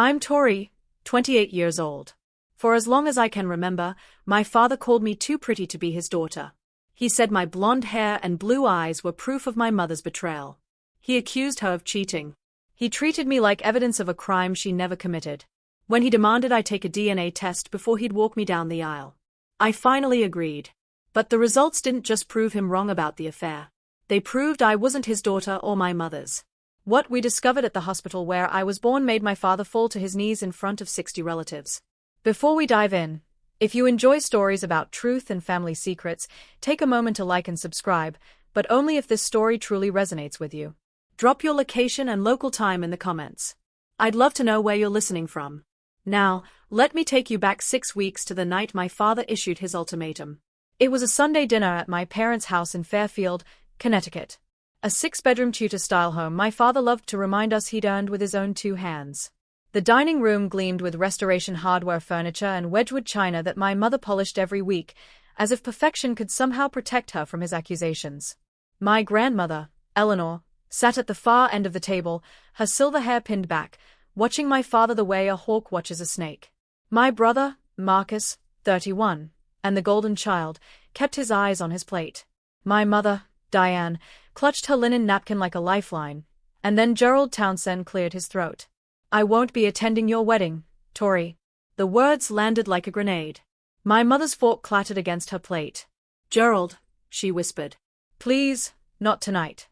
I'm Tori, 28 years old. For as long as I can remember, my father called me too pretty to be his daughter. He said my blonde hair and blue eyes were proof of my mother's betrayal. He accused her of cheating. He treated me like evidence of a crime she never committed. When he demanded I take a DNA test before he'd walk me down the aisle, I finally agreed. But the results didn't just prove him wrong about the affair. They proved I wasn't his daughter or my mother's. What we discovered at the hospital where I was born made my father fall to his knees in front of 60 relatives. Before we dive in, if you enjoy stories about truth and family secrets, take a moment to like and subscribe, but only if this story truly resonates with you. Drop your location and local time in the comments. I'd love to know where you're listening from. Now, let me take you back 6 weeks to the night my father issued his ultimatum. It was a Sunday dinner at my parents' house in Fairfield, Connecticut. A 6-bedroom Tudor-style home my father loved to remind us he'd earned with his own 2 hands. The dining room gleamed with Restoration hardware furniture and Wedgwood china that my mother polished every week, as if perfection could somehow protect her from his accusations. My grandmother, Eleanor, sat at the far end of the table, her silver hair pinned back, watching my father the way a hawk watches a snake. My brother, Marcus, 31, and the golden child, kept his eyes on his plate. My mother, Diane, clutched her linen napkin like a lifeline, and then Gerald Townsend cleared his throat. "I won't be attending your wedding, Tori." The words landed like a grenade. My mother's fork clattered against her plate. "Gerald," she whispered. "Please, not tonight."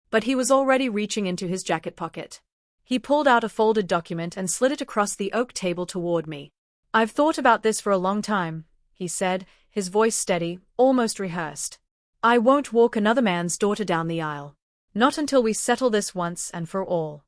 But he was already reaching into his jacket pocket. He pulled out a folded document and slid it across the oak table toward me. "I've thought about this for a long time," he said, his voice steady, almost rehearsed. "I won't walk another man's daughter down the aisle. Not until we settle this once and for all."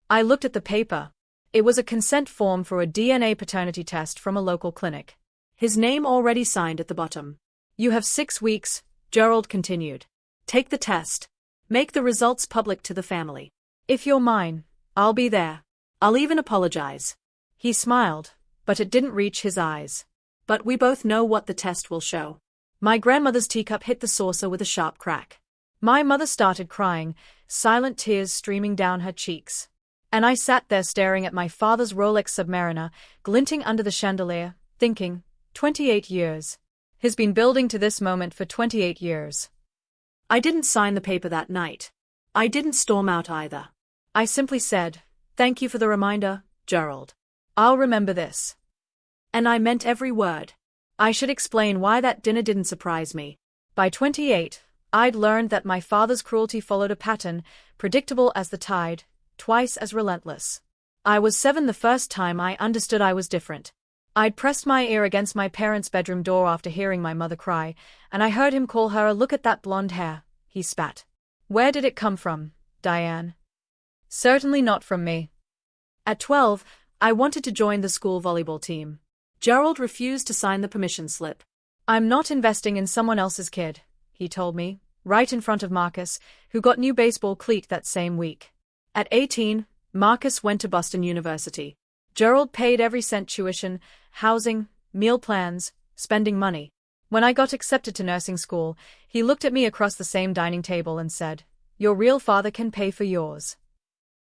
I looked at the paper. It was a consent form for a DNA paternity test from a local clinic. His name already signed at the bottom. "You have 6 weeks," Gerald continued. "Take the test. Make the results public to the family. If you're mine, I'll be there. I'll even apologize." He smiled, but it didn't reach his eyes. "But we both know what the test will show." My grandmother's teacup hit the saucer with a sharp crack. My mother started crying, silent tears streaming down her cheeks. And I sat there staring at my father's Rolex Submariner, glinting under the chandelier, thinking, 28 years. He's been building to this moment for 28 years. I didn't sign the paper that night. I didn't storm out either. I simply said, "Thank you for the reminder, Gerald. I'll remember this." And I meant every word. I should explain why that dinner didn't surprise me. By 28, I'd learned that my father's cruelty followed a pattern, predictable as the tide, twice as relentless. I was 7 the first time I understood I was different. I'd pressed my ear against my parents' bedroom door after hearing my mother cry, and I heard him call her a "Look at that blonde hair," he spat. "Where did it come from, Diane?" "Certainly not from me." At 12, I wanted to join the school volleyball team. Gerald refused to sign the permission slip. "I'm not investing in someone else's kid," he told me, right in front of Marcus, who got new baseball cleat that same week. At 18, Marcus went to Boston University. Gerald paid every cent: tuition, housing, meal plans, spending money. When I got accepted to nursing school, he looked at me across the same dining table and said, "Your real father can pay for yours."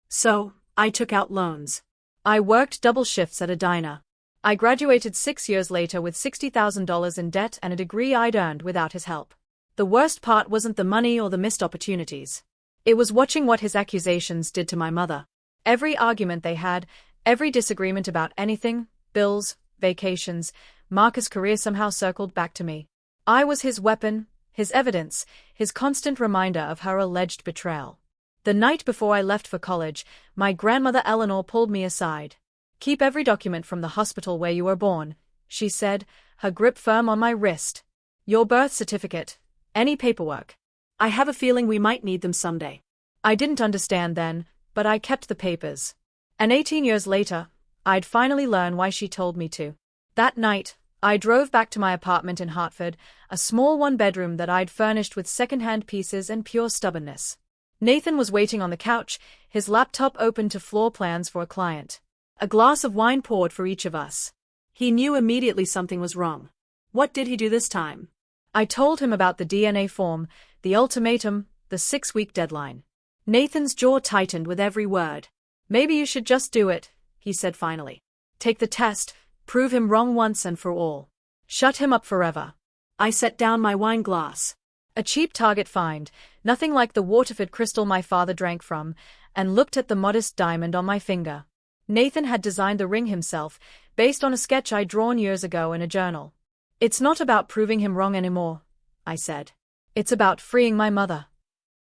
So, I took out loans. I worked double shifts at a diner. I graduated 6 years later with $60,000 in debt and a degree I'd earned without his help. The worst part wasn't the money or the missed opportunities. It was watching what his accusations did to my mother. Every argument they had, every disagreement about anything, bills, vacations, Marcus' career somehow circled back to me. I was his weapon, his evidence, his constant reminder of her alleged betrayal. The night before I left for college, my grandmother Eleanor pulled me aside. "Keep every document from the hospital where you were born," she said, her grip firm on my wrist. "Your birth certificate, any paperwork. I have a feeling we might need them someday." I didn't understand then, but I kept the papers. And 18 years later, I'd finally learn why she told me to. That night, I drove back to my apartment in Hartford, a small 1-bedroom that I'd furnished with second-hand pieces and pure stubbornness. Nathan was waiting on the couch, his laptop open to floor plans for a client. A glass of wine poured for each of us. He knew immediately something was wrong. What did he do this time? I told him about the DNA form, the ultimatum, the 6-week deadline. Nathan's jaw tightened with every word. "Maybe you should just do it," he said finally. Take the test, prove him wrong once and for all. Shut him up forever. I set down my wine glass. A cheap Target find, nothing like the Waterford crystal my father drank from, and looked at the modest diamond on my finger. Nathan had designed the ring himself, based on a sketch I'd drawn years ago in a journal. It's not about proving him wrong anymore, I said. It's about freeing my mother.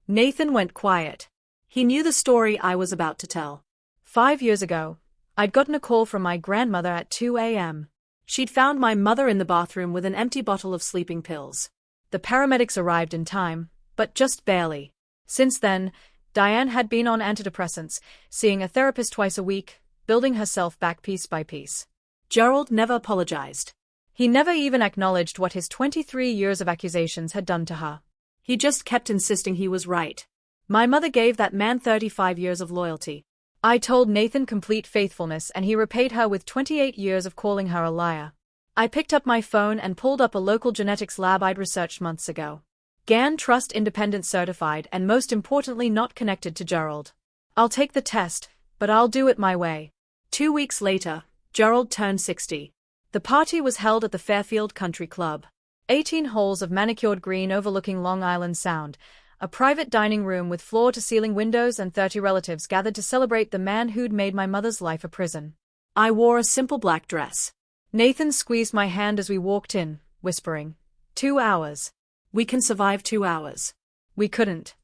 Nathan went quiet. He knew the story I was about to tell. 5 years ago, I'd gotten a call from my grandmother at 2 a.m. She'd found my mother in the bathroom with an empty bottle of sleeping pills. The paramedics arrived in time, but just barely. Since then, Diane had been on antidepressants, seeing a therapist twice a week, building herself back piece by piece. Gerald never apologized. He never even acknowledged what his 23 years of accusations had done to her. He just kept insisting he was right. My mother gave that man 35 years of loyalty. I told Nathan complete faithfulness and he repaid her with 28 years of calling her a liar. I picked up my phone and pulled up a local genetics lab I'd researched months ago. GAN Trust Independent Certified and most importantly not connected to Gerald. I'll take the test, but I'll do it my way. 2 weeks later, Gerald turned 60. The party was held at the Fairfield Country Club. 18 holes of manicured green overlooking Long Island Sound, a private dining room with floor-to-ceiling windows and 30 relatives gathered to celebrate the man who'd made my mother's life a prison. I wore a simple black dress. Nathan squeezed my hand as we walked in, whispering, 2 hours. We can survive 2 hours. We couldn't.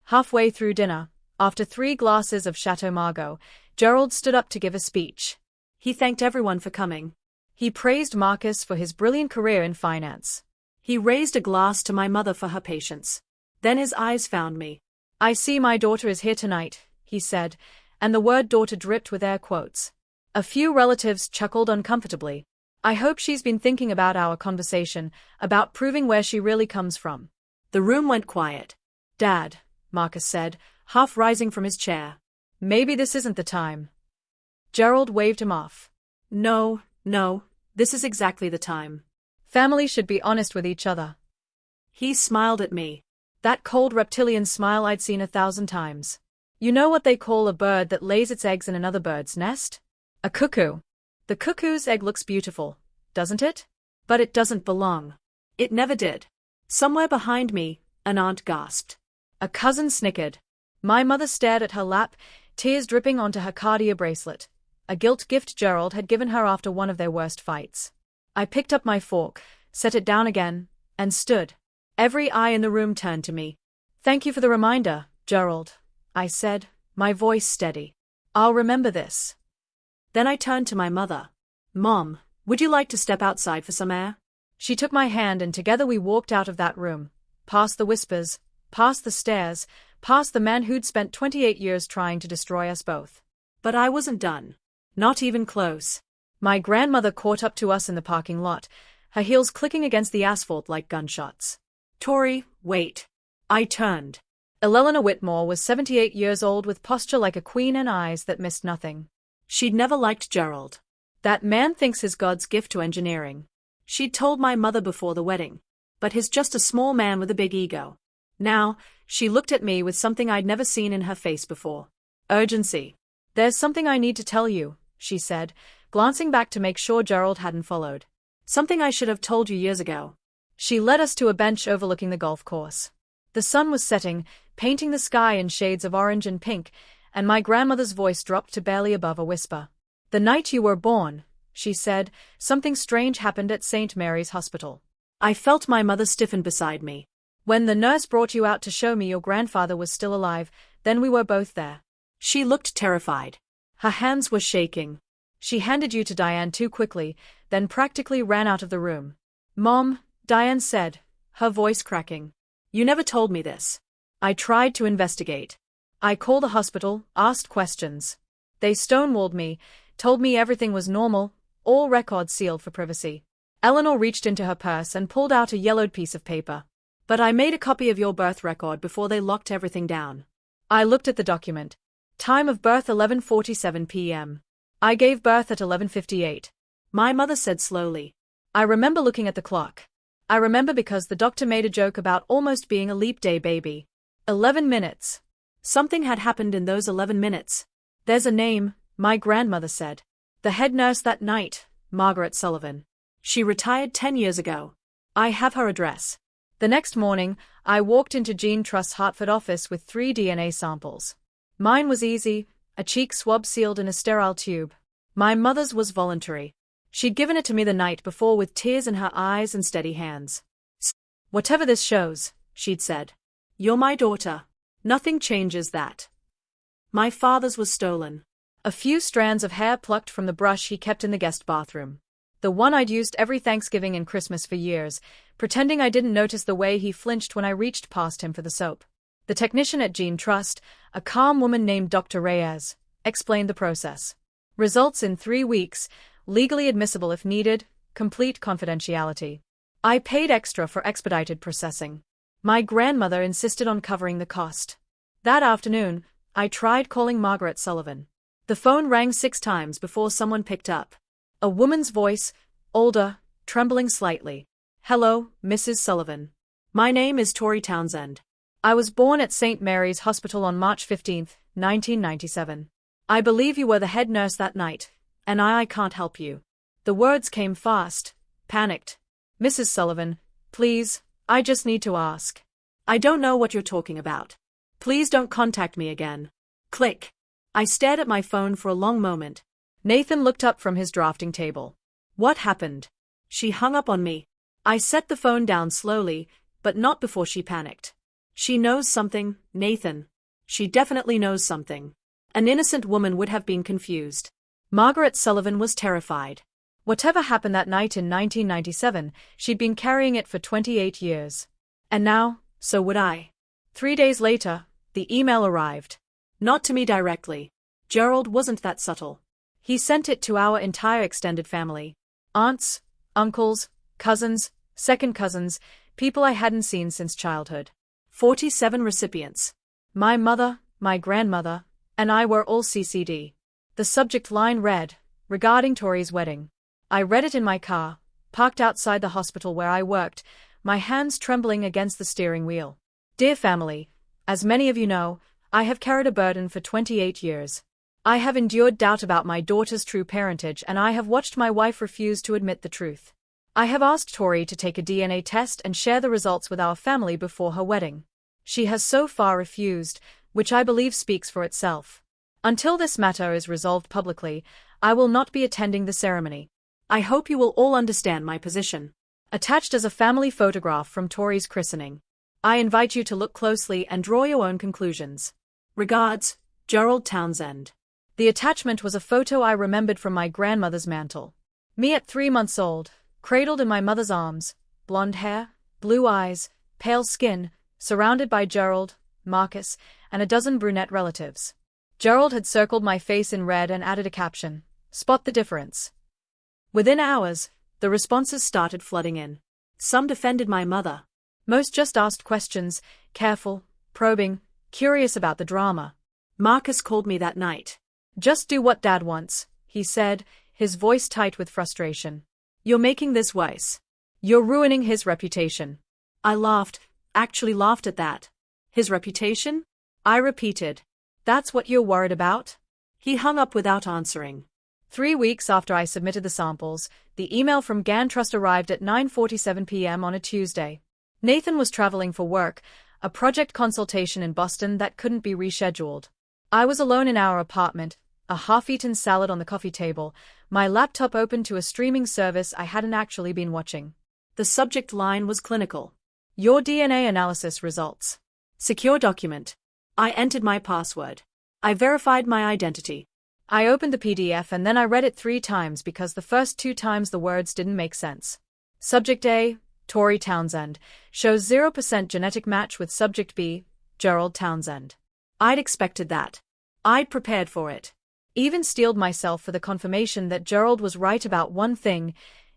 Halfway through dinner, after 3 glasses of Chateau Margaux, Gerald stood up to give a speech. He thanked everyone for coming. He praised Marcus for his brilliant career in finance. He raised a glass to my mother for her patience. Then his eyes found me. I see my daughter is here tonight, he said, and the word daughter dripped with air quotes. A few relatives chuckled uncomfortably. I hope she's been thinking about our conversation, about proving where she really comes from. The room went quiet. Dad, Marcus said, half rising from his chair. Maybe this isn't the time. Gerald waved him off. No, this is exactly the time. Family should be honest with each other. He smiled at me. That cold reptilian smile I'd seen 1,000 times. You know what they call a bird that lays its eggs in another bird's nest? A cuckoo. The cuckoo's egg looks beautiful, doesn't it? But it doesn't belong. It never did. Somewhere behind me, an aunt gasped. A cousin snickered. My mother stared at her lap, tears dripping onto her Cartier bracelet, a gilt gift Gerald had given her after one of their worst fights. I picked up my fork, set it down again, and stood. Every eye in the room turned to me. Thank you for the reminder, Gerald, I said, my voice steady. I'll remember this. Then I turned to my mother. Mom, would you like to step outside for some air? She took my hand and together we walked out of that room, past the whispers, past the stares, past the man who'd spent 28 years trying to destroy us both. But I wasn't done. Not even close. My grandmother caught up to us in the parking lot, her heels clicking against the asphalt like gunshots. Tori, wait. I turned. Eleanor Whitmore was 78 years old with posture like a queen and eyes that missed nothing. She'd never liked Gerald. That man thinks he's God's gift to engineering. She'd told my mother before the wedding. But he's just a small man with a big ego. Now, she looked at me with something I'd never seen in her face before. Urgency. There's something I need to tell you, she said, glancing back to make sure Gerald hadn't followed. Something I should have told you years ago. She led us to a bench overlooking the golf course. The sun was setting, painting the sky in shades of orange and pink, and my grandmother's voice dropped to barely above a whisper. The night you were born, she said, something strange happened at St. Mary's Hospital. I felt my mother stiffen beside me. When the nurse brought you out to show me your grandfather was still alive, then we were both there. She looked terrified. Her hands were shaking. She handed you to Diane too quickly, then practically ran out of the room. Mom, Diane said, her voice cracking. You never told me this. I tried to investigate. I called the hospital, asked questions. They stonewalled me, told me everything was normal, all records sealed for privacy. Eleanor reached into her purse and pulled out a yellowed piece of paper. But I made a copy of your birth record before they locked everything down. I looked at the document. Time of birth 11:47 p.m. I gave birth at 11:58. My mother said slowly. I remember looking at the clock. I remember because the doctor made a joke about almost being a leap day baby. 11 minutes. Something had happened in those 11 minutes. There's a name, My grandmother said. The head nurse that night, Margaret Sullivan. She retired 10 years ago. I have her address. The next morning, I walked into Jean Trust's Hartford office with 3 DNA samples. Mine was easy, a cheek swab sealed in a sterile tube. My mother's was voluntary. She'd given it to me the night before with tears in her eyes and steady hands. Whatever this shows, she'd said. You're my daughter. Nothing changes that. My father's was stolen. A few strands of hair plucked from the brush he kept in the guest bathroom. The one I'd used every Thanksgiving and Christmas for years, pretending I didn't notice the way he flinched when I reached past him for the soap. The technician at Jean Trust, a calm woman named Dr. Reyes, explained the process. Results in 3 weeks, legally admissible if needed, complete confidentiality. I paid extra for expedited processing. My grandmother insisted on covering the cost. That afternoon, I tried calling Margaret Sullivan. The phone rang 6 times before someone picked up. A woman's voice, older, trembling slightly. Hello, Mrs. Sullivan. My name is Tori Townsend. I was born at St. Mary's Hospital on March 15, 1997. I believe you were the head nurse that night, and I can't help you. The words came fast, panicked. Mrs. Sullivan, please, I just need to ask. I don't know what you're talking about. Please don't contact me again. Click. I stared at my phone for a long moment. Nathan looked up from his drafting table. What happened? She hung up on me. I set the phone down slowly, but not before she panicked. She knows something, Nathan. She definitely knows something. An innocent woman would have been confused. Margaret Sullivan was terrified. Whatever happened that night in 1997, she'd been carrying it for 28 years. And now, so would I. 3 days later, the email arrived. Not to me directly. Gerald wasn't that subtle. He sent it to our entire extended family. Aunts, uncles, cousins, second cousins, people I hadn't seen since childhood. 47 recipients. My mother, my grandmother, and I were all CC'd. The subject line read, regarding Tori's wedding. I read it in my car, parked outside the hospital where I worked, my hands trembling against the steering wheel. Dear family, as many of you know, I have carried a burden for 28 years. I have endured doubt about my daughter's true parentage, and I have watched my wife refuse to admit the truth. I have asked Tori to take a DNA test and share the results with our family before her wedding. She has so far refused, which I believe speaks for itself. Until this matter is resolved publicly, I will not be attending the ceremony. I hope you will all understand my position. Attached as a family photograph from Tori's christening. I invite you to look closely and draw your own conclusions. Regards, Gerald Townsend. The attachment was a photo I remembered from my grandmother's mantel. Me at 3 months old, cradled in my mother's arms, blonde hair, blue eyes, pale skin, surrounded by Gerald, Marcus, and a dozen brunette relatives. Gerald had circled my face in red and added a caption, "Spot the difference." Within hours, the responses started flooding in. Some defended my mother. Most just asked questions, careful, probing, curious about the drama. Marcus called me that night. "Just do what Dad wants," he said, his voice tight with frustration. "You're making this worse. You're ruining his reputation." I laughed, actually laughed at that. His reputation? I repeated. That's what you're worried about? He hung up without answering. 3 weeks after I submitted the samples, the email from Jean Trust arrived at 9:47 p.m. on a Tuesday. Nathan was traveling for work, a project consultation in Boston that couldn't be rescheduled. I was alone in our apartment, a half-eaten salad on the coffee table, my laptop open to a streaming service I hadn't actually been watching. The subject line was clinical. Your DNA analysis results. Secure document. I entered my password. I verified my identity. I opened the PDF and then I read it 3 times because the first 2 times the words didn't make sense. Subject A, Tori Townsend, shows 0% genetic match with Subject B, Gerald Townsend. I'd expected that. I'd prepared for it. Even steeled myself for the confirmation that Gerald was right about one thing,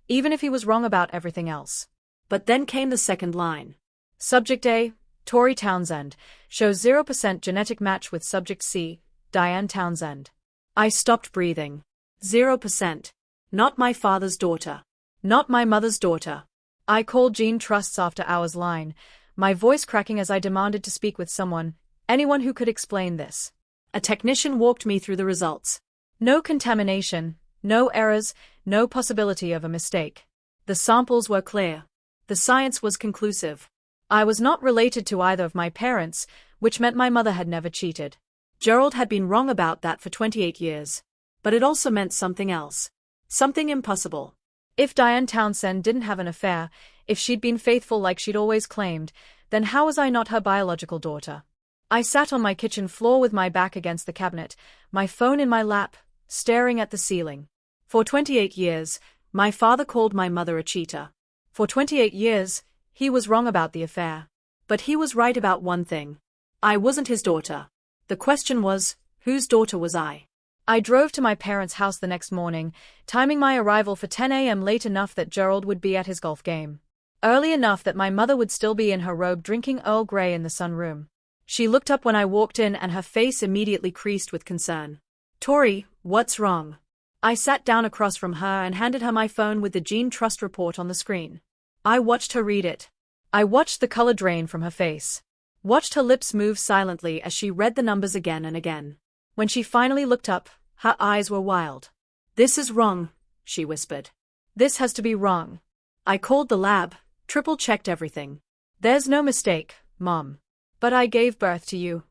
even if he was wrong about everything else. But then came the second line. Subject A, Tori Townsend, shows 0% genetic match with Subject C, Diane Townsend. I stopped breathing. 0%. Not my father's daughter. Not my mother's daughter. I called Jean Trust's after-hours line, my voice cracking as I demanded to speak with someone, anyone who could explain this. A technician walked me through the results. No contamination, no errors, no possibility of a mistake. The samples were clear. The science was conclusive. I was not related to either of my parents, which meant my mother had never cheated. Gerald had been wrong about that for 28 years. But it also meant something else. Something impossible. If Diane Townsend didn't have an affair, if she'd been faithful like she'd always claimed, then how was I not her biological daughter? I sat on my kitchen floor with my back against the cabinet, my phone in my lap, staring at the ceiling. For 28 years, my father called my mother a cheater. For 28 years, he was wrong about the affair. But he was right about one thing. I wasn't his daughter. The question was, whose daughter was I? I drove to my parents' house the next morning, timing my arrival for 10 a.m. late enough that Gerald would be at his golf game. Early enough that my mother would still be in her robe drinking Earl Grey in the sunroom. She looked up when I walked in and her face immediately creased with concern. "Tori, what's wrong?" I sat down across from her and handed her my phone with the Gene Trust report on the screen. I watched her read it. I watched the color drain from her face. Watched her lips move silently as she read the numbers again and again. When she finally looked up, her eyes were wild. "This is wrong," she whispered. "This has to be wrong. I called the lab, triple-checked everything. There's no mistake, Mom. But I gave birth to you."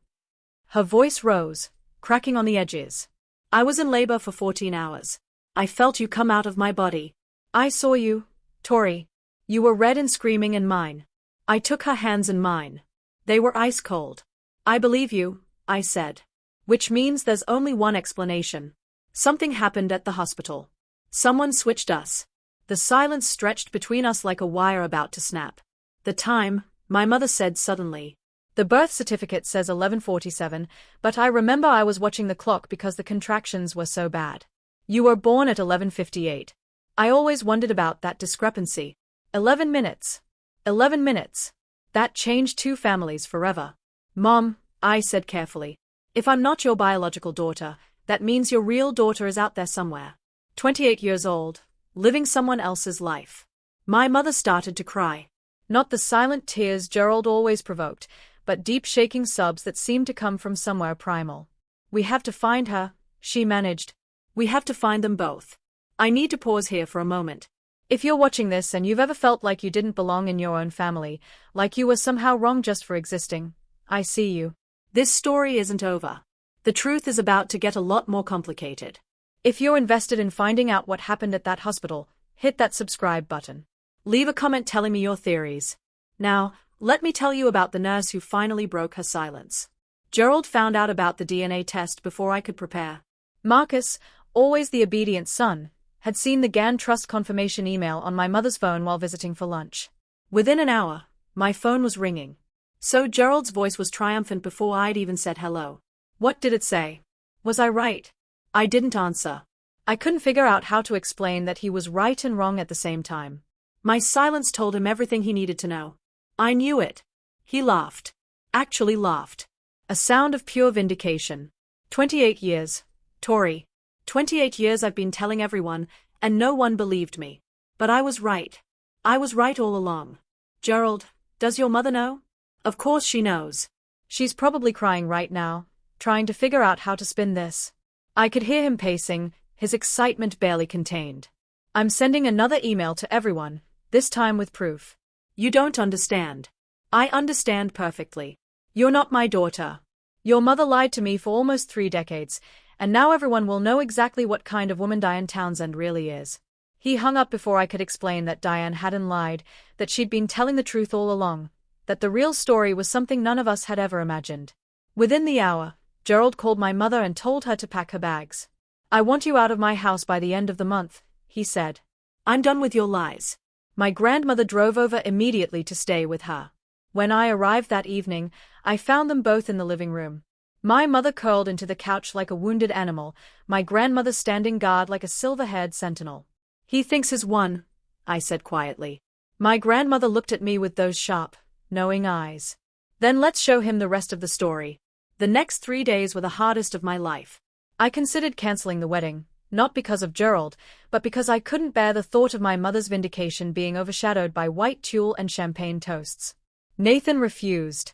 Her voice rose, cracking on the edges. "I was in labor for 14 hours. I felt you come out of my body. I saw you, Tori. You were red and screaming in mine." I took her hands in mine. They were ice cold. "I believe you," I said. "Which means there's only one explanation. Something happened at the hospital. Someone switched us." The silence stretched between us like a wire about to snap. "The time," my mother said suddenly. "The birth certificate says 11:47, but I remember I was watching the clock because the contractions were so bad. You were born at 11:58. I always wondered about that discrepancy. 11 minutes. 11 minutes. That changed two families forever." "Mom," I said carefully, "if I'm not your biological daughter, that means your real daughter is out there somewhere. 28 years old, living someone else's life." My mother started to cry. Not the silent tears Gerald always provoked, but deep shaking sobs that seemed to come from somewhere primal. "We have to find her," she managed. "We have to find them both." I need to pause here for a moment. If you're watching this and you've ever felt like you didn't belong in your own family, like you were somehow wrong just for existing, I see you. This story isn't over. The truth is about to get a lot more complicated. If you're invested in finding out what happened at that hospital, hit that subscribe button. Leave a comment telling me your theories. Now, let me tell you about the nurse who finally broke her silence. Gerald found out about the DNA test before I could prepare. Marcus, always the obedient son, had seen the GAN Trust confirmation email on my mother's phone while visiting for lunch. Within an hour, my phone was ringing. So Gerald's voice was triumphant before I'd even said hello. What did it say? Was I right? I didn't answer. I couldn't figure out how to explain that he was right and wrong at the same time. My silence told him everything he needed to know. I knew it. He laughed. Actually laughed. A sound of pure vindication. 28 years, Tori. 28 years I've been telling everyone, and no one believed me. But I was right. I was right all along. Gerald, does your mother know? Of course she knows. She's probably crying right now, trying to figure out how to spin this. I could hear him pacing, his excitement barely contained. "I'm sending another email to everyone, this time with proof." "You don't understand." "I understand perfectly. You're not my daughter. Your mother lied to me for almost 3 decades, and now everyone will know exactly what kind of woman Diane Townsend really is." He hung up before I could explain that Diane hadn't lied, that she'd been telling the truth all along, that the real story was something none of us had ever imagined. Within the hour, Gerald called my mother and told her to pack her bags. "I want you out of my house by the end of the month," he said. "I'm done with your lies." My grandmother drove over immediately to stay with her. When I arrived that evening, I found them both in the living room. My mother curled into the couch like a wounded animal, my grandmother standing guard like a silver-haired sentinel. "He thinks he's won," I said quietly. My grandmother looked at me with those sharp, knowing eyes. "Then let's show him the rest of the story." The next 3 days were the hardest of my life. I considered canceling the wedding, not because of Gerald, but because I couldn't bear the thought of my mother's vindication being overshadowed by white tulle and champagne toasts. Nathan refused.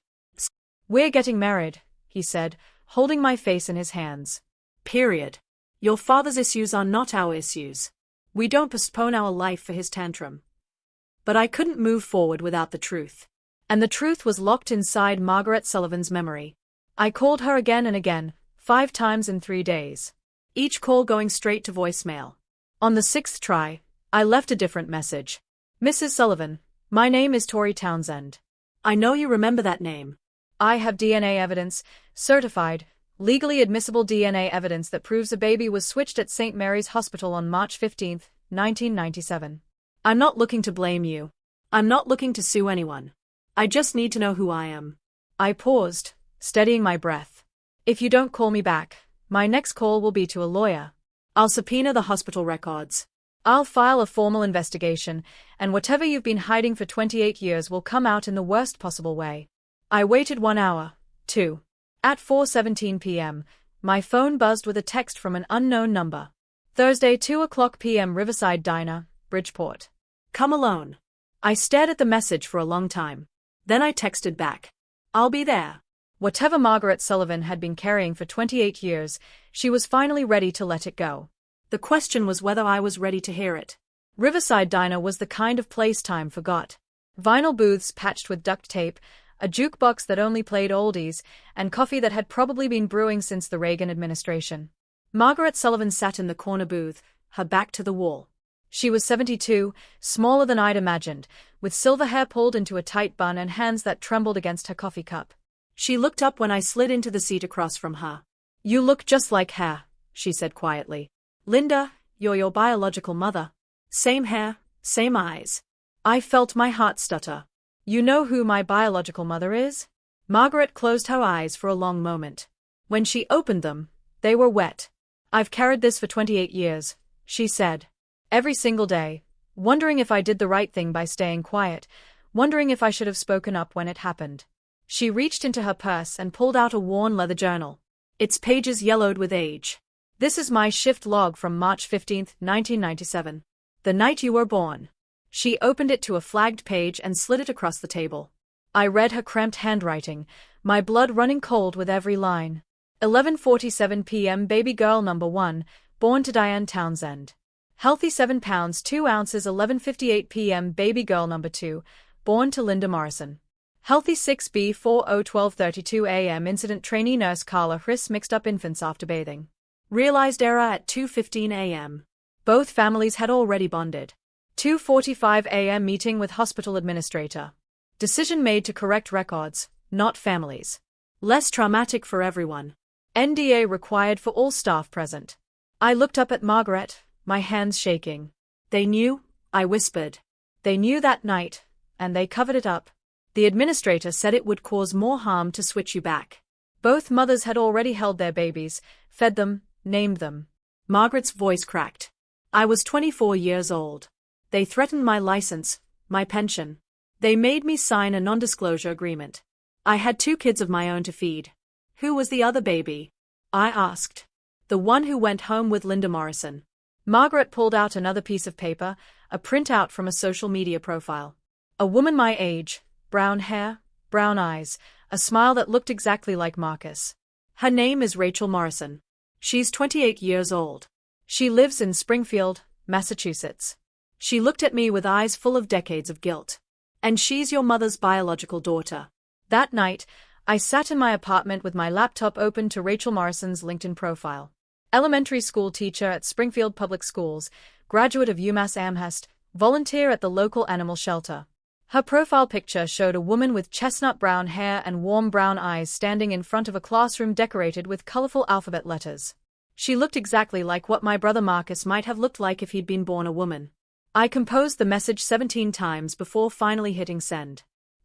"We're getting married," he said, holding my face in his hands. Period. Your father's issues are not our issues. We don't postpone our life for his tantrum. But I couldn't move forward without the truth. And the truth was locked inside Margaret Sullivan's memory. I called her again and again, 5 times in 3 days. Each call going straight to voicemail. On the 6th try, I left a different message. Mrs. Sullivan, my name is Tori Townsend. I know you remember that name. I have DNA evidence, certified, legally admissible DNA evidence that proves a baby was switched at St. Mary's Hospital on March 15, 1997. I'm not looking to blame you. I'm not looking to sue anyone. I just need to know who I am. I paused, steadying my breath. If you don't call me back, my next call will be to a lawyer. I'll subpoena the hospital records. I'll file a formal investigation, and whatever you've been hiding for 28 years will come out in the worst possible way. I waited 1 hour, 2. At 4:17 p.m., my phone buzzed with a text from an unknown number. Thursday, 2:00 p.m. Riverside Diner, Bridgeport. Come alone. I stared at the message for a long time. Then I texted back. I'll be there. Whatever Margaret Sullivan had been carrying for 28 years, she was finally ready to let it go. The question was whether I was ready to hear it. Riverside Diner was the kind of place time forgot. Vinyl booths patched with duct tape, a jukebox that only played oldies, and coffee that had probably been brewing since the Reagan administration. Margaret Sullivan sat in the corner booth, her back to the wall. She was 72, smaller than I'd imagined, with silver hair pulled into a tight bun and hands that trembled against her coffee cup. She looked up when I slid into the seat across from her. You look just like her, she said quietly. Linda, you're your biological mother. Same hair, same eyes. I felt my heart stutter. You know who my biological mother is? Margaret closed her eyes for a long moment. When she opened them, they were wet. I've carried this for 28 years, she said. Every single day, wondering if I did the right thing by staying quiet, wondering if I should have spoken up when it happened. She reached into her purse and pulled out a worn leather journal. Its pages yellowed with age. This is my shift log from March 15, 1997. The night you were born. She opened it to a flagged page and slid it across the table. I read her cramped handwriting, my blood running cold with every line. 11:47 p.m. Baby girl number 1, born to Diane Townsend. Healthy 7 pounds 2 ounces. 11:58 p.m. Baby girl number 2, born to Linda Morrison. Healthy 6B 40:12:32 a.m. Incident trainee nurse Carla Hriss mixed up infants after bathing. Realized error at 2:15 a.m. Both families had already bonded. 2:45 a.m. Meeting with hospital administrator. Decision made to correct records, not families. Less traumatic for everyone. NDA required for all staff present. I looked up at Margaret, my hands shaking. They knew, I whispered. They knew that night, and they covered it up. The administrator said it would cause more harm to switch you back. Both mothers had already held their babies, fed them, named them. Margaret's voice cracked. I was 24 years old. They threatened my license, my pension. They made me sign a non-disclosure agreement. I had 2 kids of my own to feed. Who was the other baby? I asked. The one who went home with Linda Morrison. Margaret pulled out another piece of paper, a printout from a social media profile. A woman my age, brown hair, brown eyes, a smile that looked exactly like Marcus. Her name is Rachel Morrison. She's 28 years old. She lives in Springfield, Massachusetts. She looked at me with eyes full of decades of guilt. And she's your mother's biological daughter. That night, I sat in my apartment with my laptop open to Rachel Morrison's LinkedIn profile. Elementary school teacher at Springfield Public Schools, graduate of UMass Amherst, volunteer at the local animal shelter. Her profile picture showed a woman with chestnut brown hair and warm brown eyes standing in front of a classroom decorated with colorful alphabet letters. She looked exactly like what my brother Marcus might have looked like if he'd been born a woman. I composed the message 17 times before finally hitting send.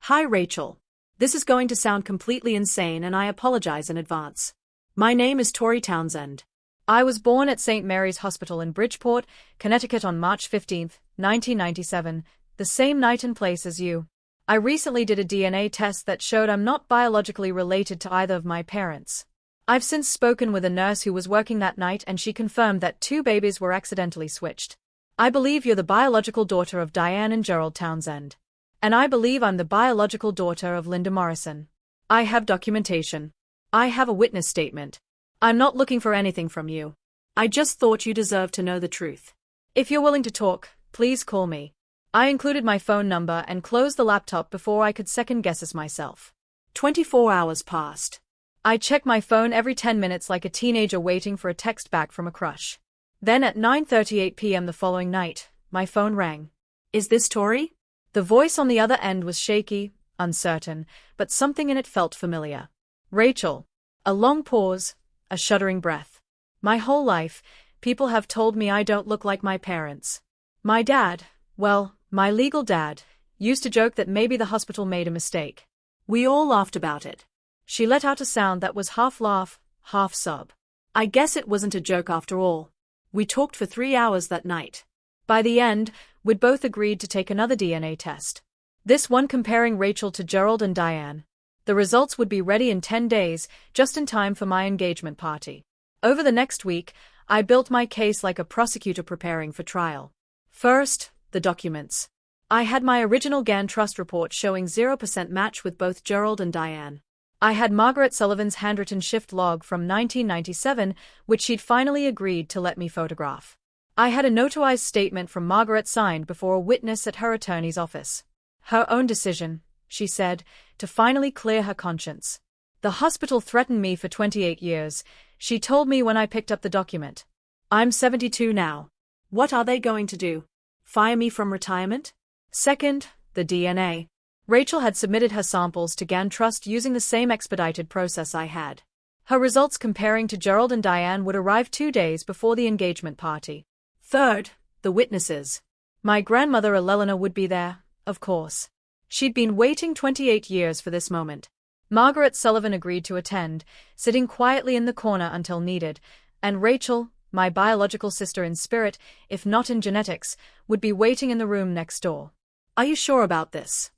Hi Rachel. This is going to sound completely insane and I apologize in advance. My name is Tori Townsend. I was born at St. Mary's Hospital in Bridgeport, Connecticut on March 15, 1997, the same night and place as you. I recently did a DNA test that showed I'm not biologically related to either of my parents. I've since spoken with a nurse who was working that night and she confirmed that 2 babies were accidentally switched. I believe you're the biological daughter of Diane and Gerald Townsend. And I believe I'm the biological daughter of Linda Morrison. I have documentation. I have a witness statement. I'm not looking for anything from you. I just thought you deserved to know the truth. If you're willing to talk, please call me. I included my phone number and closed the laptop before I could second-guess it myself. 24 hours passed. I checked my phone every 10 minutes like a teenager waiting for a text back from a crush. Then at 9:38 p.m. the following night, my phone rang. Is this Tori? The voice on the other end was shaky, uncertain, but something in it felt familiar. Rachel. A long pause, a shuddering breath. My whole life, people have told me I don't look like my parents. My dad, well, my legal dad, used to joke that maybe the hospital made a mistake. We all laughed about it. She let out a sound that was half laugh, half sob. I guess it wasn't a joke after all. We talked for 3 hours that night. By the end, we'd both agreed to take another DNA test. This one comparing Rachel to Gerald and Diane. The results would be ready in 10 days, just in time for my engagement party. Over the next week, I built my case like a prosecutor preparing for trial. First, the documents. I had my original GAN trust report showing 0% match with both Gerald and Diane. I had Margaret Sullivan's handwritten shift log from 1997, which she'd finally agreed to let me photograph. I had a notarized statement from Margaret signed before a witness at her attorney's office. Her own decision, she said, to finally clear her conscience. The hospital threatened me for 28 years, she told me when I picked up the document. I'm 72 now. What are they going to do? Fire me from retirement? Second, the DNA. Rachel had submitted her samples to GAN Trust using the same expedited process I had. Her results comparing to Gerald and Diane would arrive 2 days before the engagement party. Third, the witnesses. My grandmother Elena would be there, of course. She'd been waiting 28 years for this moment. Margaret Sullivan agreed to attend, sitting quietly in the corner until needed, and Rachel, my biological sister in spirit, if not in genetics, would be waiting in the room next door. Are you sure about this?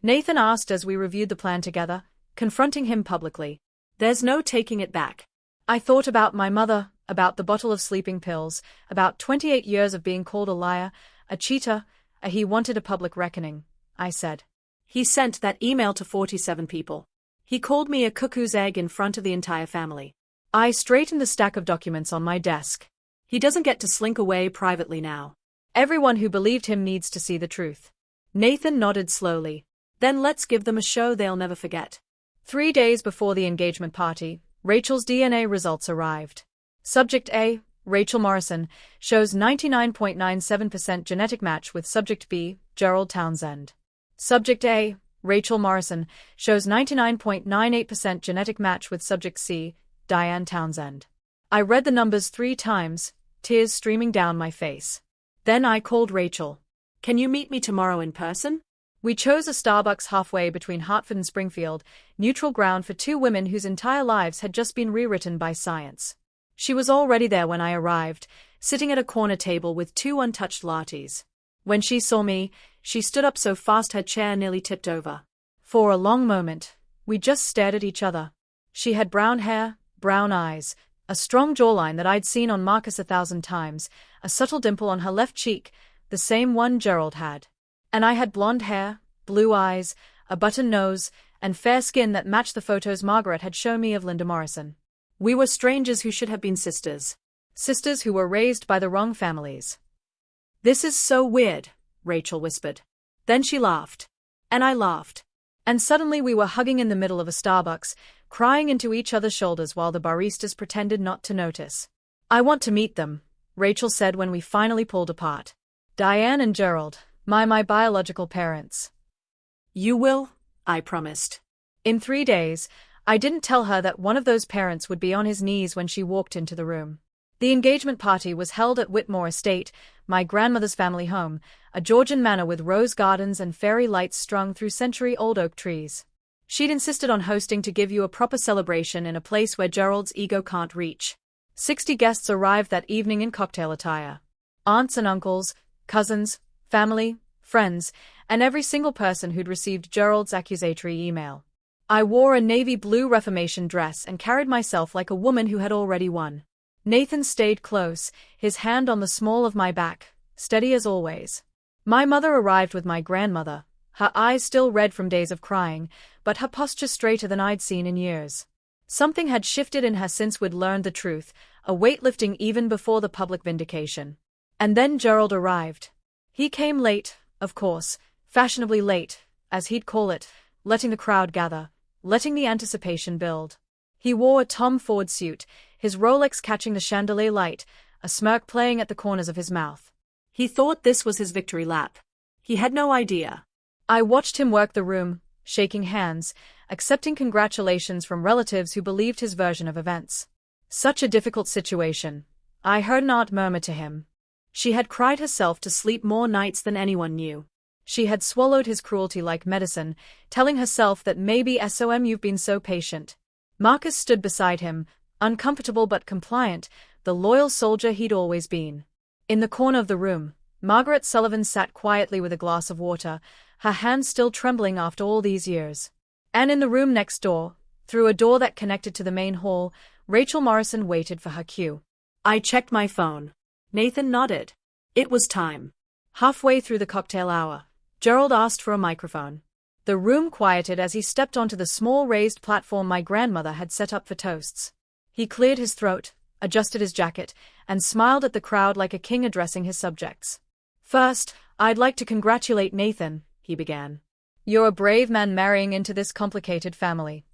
Nathan asked as we reviewed the plan together, confronting him publicly. There's no taking it back. I thought about my mother, about the bottle of sleeping pills, about 28 years of being called a liar, a cheater, he wanted a public reckoning, I said. He sent that email to 47 people. He called me a cuckoo's egg in front of the entire family. I straightened the stack of documents on my desk. He doesn't get to slink away privately now. Everyone who believed him needs to see the truth. Nathan nodded slowly. Then let's give them a show they'll never forget. 3 days before the engagement party, Rachel's DNA results arrived. Subject A, Rachel Morrison, shows 99.97% genetic match with Subject B, Gerald Townsend. Subject A, Rachel Morrison, shows 99.98% genetic match with Subject C, Diane Townsend. I read the numbers 3 times, tears streaming down my face. Then I called Rachel. Can you meet me tomorrow in person? We chose a Starbucks halfway between Hartford and Springfield, neutral ground for 2 women whose entire lives had just been rewritten by science. She was already there when I arrived, sitting at a corner table with 2 untouched lattes. When she saw me, she stood up so fast her chair nearly tipped over. For a long moment, we just stared at each other. She had brown hair, brown eyes, a strong jawline that I'd seen on Marcus 1,000 times, a subtle dimple on her left cheek, the same one Gerald had. And I had blonde hair, blue eyes, a button nose, and fair skin that matched the photos Margaret had shown me of Linda Morrison. We were strangers who should have been sisters. Sisters who were raised by the wrong families. This is so weird, Rachel whispered. Then she laughed. And I laughed. And suddenly we were hugging in the middle of a Starbucks, crying into each other's shoulders while the baristas pretended not to notice. I want to meet them, Rachel said when we finally pulled apart. Diane and Gerald. My biological parents. You will, I promised. In 3 days, I didn't tell her that one of those parents would be on his knees when she walked into the room. The engagement party was held at Whitmore Estate, my grandmother's family home, a Georgian manor with rose gardens and fairy lights strung through century-old oak trees. She'd insisted on hosting to give you a proper celebration in a place where Gerald's ego can't reach. 60 guests arrived that evening in cocktail attire. Aunts and uncles, cousins, family, friends, and every single person who'd received Gerald's accusatory email. I wore a navy blue Reformation dress and carried myself like a woman who had already won. Nathan stayed close, his hand on the small of my back, steady as always. My mother arrived with my grandmother, her eyes still red from days of crying, but her posture straighter than I'd seen in years. Something had shifted in her since we'd learned the truth, a weight lifting even before the public vindication. And then Gerald arrived. He came late, of course, fashionably late, as he'd call it, letting the crowd gather, letting the anticipation build. He wore a Tom Ford suit, his Rolex catching the chandelier light, a smirk playing at the corners of his mouth. He thought this was his victory lap. He had no idea. I watched him work the room, shaking hands, accepting congratulations from relatives who believed his version of events. Such a difficult situation. I heard an aunt murmur to him. She had cried herself to sleep more nights than anyone knew. She had swallowed his cruelty like medicine, telling herself that maybe you've been so patient. Marcus stood beside him, uncomfortable but compliant, the loyal soldier he'd always been. In the corner of the room, Margaret Sullivan sat quietly with a glass of water, her hands still trembling after all these years. And in the room next door, through a door that connected to the main hall, Rachel Morrison waited for her cue. I checked my phone. Nathan nodded. It was time. Halfway through the cocktail hour, Gerald asked for a microphone. The room quieted as he stepped onto the small raised platform my grandmother had set up for toasts. He cleared his throat, adjusted his jacket, and smiled at the crowd like a king addressing his subjects. First, I'd like to congratulate Nathan, he began. You're a brave man marrying into this complicated family.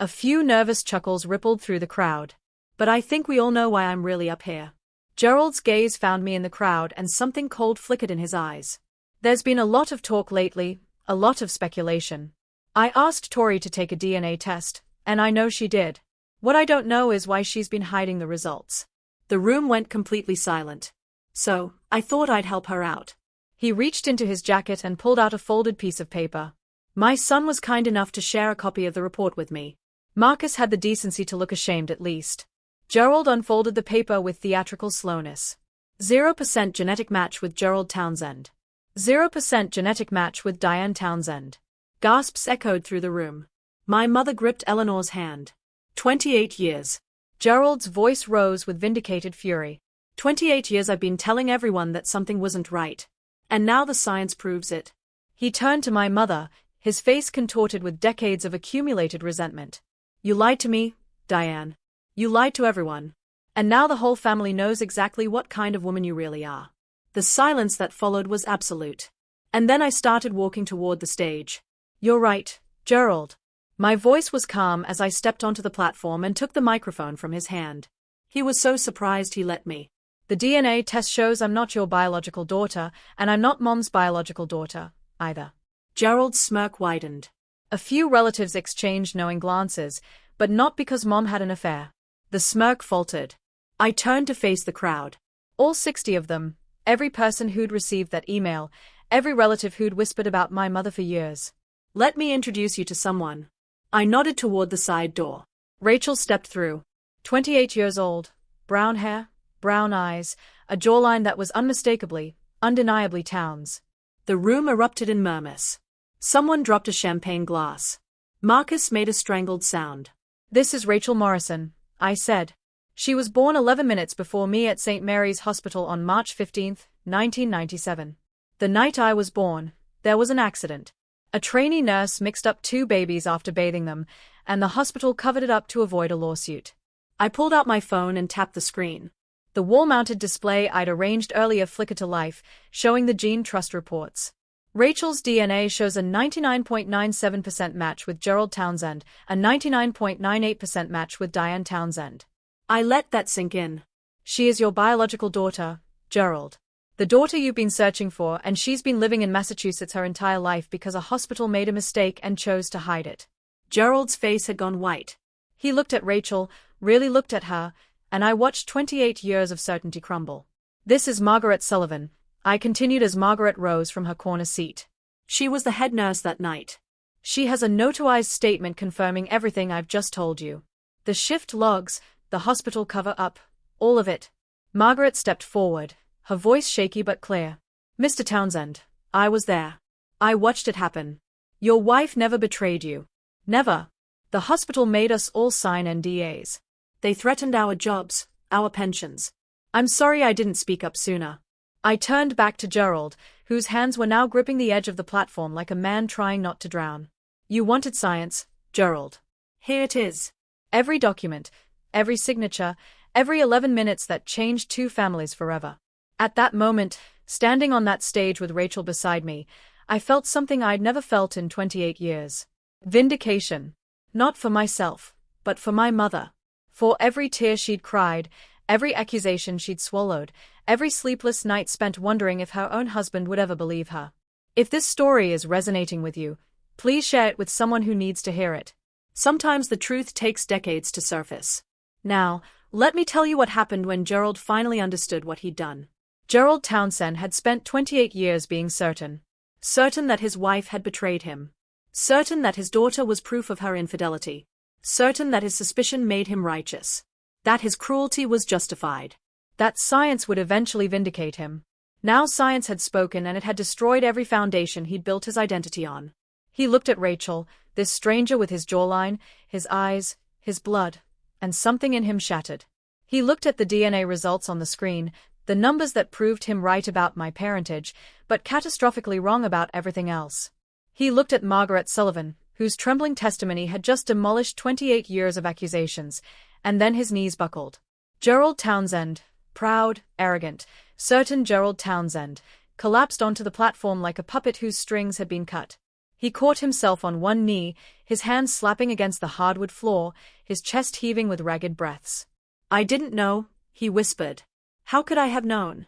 A few nervous chuckles rippled through the crowd. But I think we all know why I'm really up here. Gerald's gaze found me in the crowd and something cold flickered in his eyes. There's been a lot of talk lately, a lot of speculation. I asked Tori to take a DNA test, and I know she did. What I don't know is why she's been hiding the results. The room went completely silent. So, I thought I'd help her out. He reached into his jacket and pulled out a folded piece of paper. My son was kind enough to share a copy of the report with me. Marcus had the decency to look ashamed at least. Gerald unfolded the paper with theatrical slowness. 0% genetic match with Gerald Townsend. 0% genetic match with Diane Townsend. Gasps echoed through the room. My mother gripped Eleanor's hand. 28 years. Gerald's voice rose with vindicated fury. 28 years I've been telling everyone that something wasn't right. And now the science proves it. He turned to my mother, his face contorted with decades of accumulated resentment. You lied to me, Diane. You lied to everyone. And now the whole family knows exactly what kind of woman you really are. The silence that followed was absolute. And then I started walking toward the stage. You're right, Gerald. My voice was calm as I stepped onto the platform and took the microphone from his hand. He was so surprised he let me. The DNA test shows I'm not your biological daughter, and I'm not Mom's biological daughter, either. Gerald's smirk widened. A few relatives exchanged knowing glances, but not because Mom had an affair. The smirk faltered. I turned to face the crowd. All 60 of them, every person who'd received that email, every relative who'd whispered about my mother for years. Let me introduce you to someone. I nodded toward the side door. Rachel stepped through. 28 years old, brown hair, brown eyes, a jawline that was unmistakably, undeniably Towns. The room erupted in murmurs. Someone dropped a champagne glass. Marcus made a strangled sound. This is Rachel Morrison, I said. She was born 11 minutes before me at St. Mary's Hospital on March 15, 1997. The night I was born, there was an accident. A trainee nurse mixed up 2 babies after bathing them, and the hospital covered it up to avoid a lawsuit. I pulled out my phone and tapped the screen. The wall-mounted display I'd arranged earlier flickered to life, showing the gene trust reports. Rachel's DNA shows a 99.97% match with Gerald Townsend, a 99.98% match with Diane Townsend. I let that sink in. She is your biological daughter, Gerald. The daughter you've been searching for, and she's been living in Massachusetts her entire life because a hospital made a mistake and chose to hide it. Gerald's face had gone white. He looked at Rachel, really looked at her, and I watched 28 years of certainty crumble. This is Margaret Sullivan, I continued as Margaret rose from her corner seat. She was the head nurse that night. She has a notarized statement confirming everything I've just told you. The shift logs, the hospital cover-up, all of it. Margaret stepped forward, her voice shaky but clear. Mr. Townsend, I was there. I watched it happen. Your wife never betrayed you. Never. The hospital made us all sign NDAs. They threatened our jobs, our pensions. I'm sorry I didn't speak up sooner. I turned back to Gerald, whose hands were now gripping the edge of the platform like a man trying not to drown. You wanted science, Gerald. Here it is. Every document, every signature, Every 11 minutes that changed two families forever. At that moment, standing on that stage with Rachel beside me, I felt something I'd never felt in 28 years. Vindication. Not for myself, but for my mother. For every tear she'd cried, every accusation she'd swallowed, every sleepless night spent wondering if her own husband would ever believe her. If this story is resonating with you, please share it with someone who needs to hear it. Sometimes the truth takes decades to surface. Now, let me tell you what happened when Gerald finally understood what he'd done. Gerald Townsend had spent 28 years being certain that his wife had betrayed him. Certain that his daughter was proof of her infidelity. Certain that his suspicion made him righteous. That his cruelty was justified. That science would eventually vindicate him. Now science had spoken and it had destroyed every foundation he'd built his identity on. He looked at Rachel, this stranger with his jawline, his eyes, his blood, and something in him shattered. He looked at the DNA results on the screen, the numbers that proved him right about my parentage, but catastrophically wrong about everything else. He looked at Margaret Sullivan, whose trembling testimony had just demolished 28 years of accusations, and then his knees buckled. Gerald Townsend, proud, arrogant, certain Gerald Townsend, collapsed onto the platform like a puppet whose strings had been cut. He caught himself on one knee, his hands slapping against the hardwood floor, his chest heaving with ragged breaths. "I didn't know," he whispered. "How could I have known?"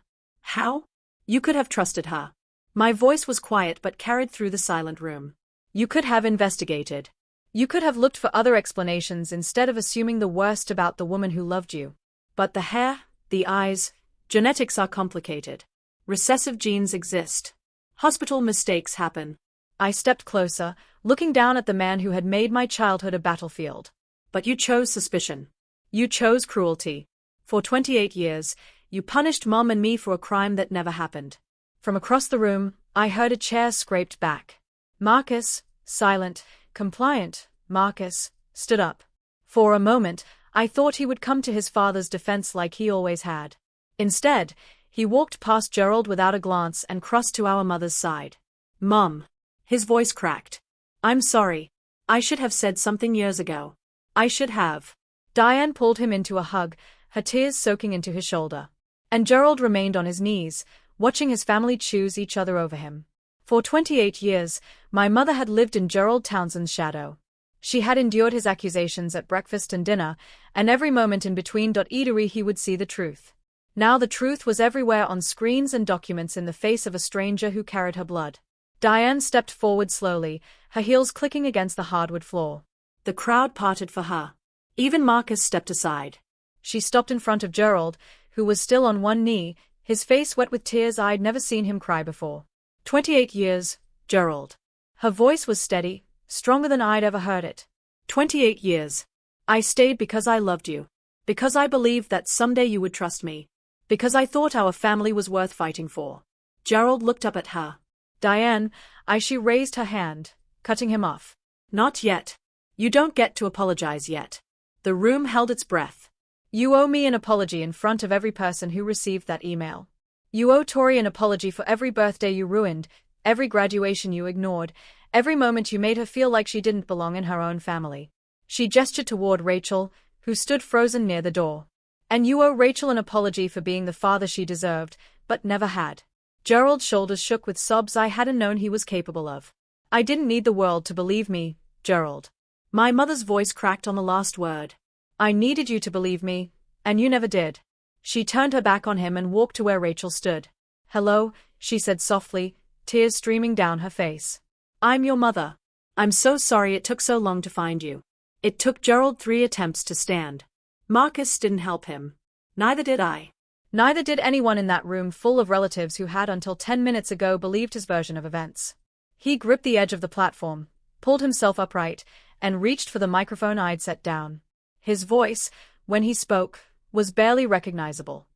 "How? You could have trusted her." My voice was quiet but carried through the silent room. "You could have investigated. You could have looked for other explanations instead of assuming the worst about the woman who loved you. But the hair, the eyes, genetics are complicated. Recessive genes exist. Hospital mistakes happen." I stepped closer, looking down at the man who had made my childhood a battlefield. "But you chose suspicion. You chose cruelty. For 28 years, you punished Mom and me for a crime that never happened." From across the room, I heard a chair scraped back. Marcus, silent, compliant, Marcus, stood up. For a moment, I thought he would come to his father's defense like he always had. Instead, he walked past Gerald without a glance and crossed to our mother's side. "Mom." His voice cracked. "I'm sorry. I should have said something years ago. I should have." Diane pulled him into a hug, her tears soaking into his shoulder. And Gerald remained on his knees, watching his family choose each other over him. For 28 years, my mother had lived in Gerald Townsend's shadow. She had endured his accusations at breakfast and dinner, and every moment in between. Eatery he would see the truth. Now the truth was everywhere on screens and documents in the face of a stranger who carried her blood. Diane stepped forward slowly, her heels clicking against the hardwood floor. The crowd parted for her. Even Marcus stepped aside. She stopped in front of Gerald, who was still on one knee, his face wet with tears. I'd never seen him cry before. 28 years, Gerald." Her voice was steady, stronger than I'd ever heard it. 28 years. I stayed because I loved you. Because I believed that someday you would trust me. Because I thought our family was worth fighting for." Gerald looked up at her. "Diane," she raised her hand, cutting him off. "Not yet. You don't get to apologize yet." The room held its breath. "You owe me an apology in front of every person who received that email. You owe Tori an apology for every birthday you ruined, every graduation you ignored, every moment you made her feel like she didn't belong in her own family." She gestured toward Rachel, who stood frozen near the door. "And you owe Rachel an apology for being the father she deserved, but never had." Gerald's shoulders shook with sobs I hadn't known he was capable of. "I didn't need the world to believe me, Gerald." My mother's voice cracked on the last word. "I needed you to believe me, and you never did." She turned her back on him and walked to where Rachel stood. "Hello," she said softly, tears streaming down her face. "I'm your mother. I'm so sorry it took so long to find you." It took Gerald 3 attempts to stand. Marcus didn't help him. Neither did I. Neither did anyone in that room full of relatives who had until 10 minutes ago believed his version of events. He gripped the edge of the platform, pulled himself upright, and reached for the microphone I'd set down. His voice, when he spoke, was barely recognizable.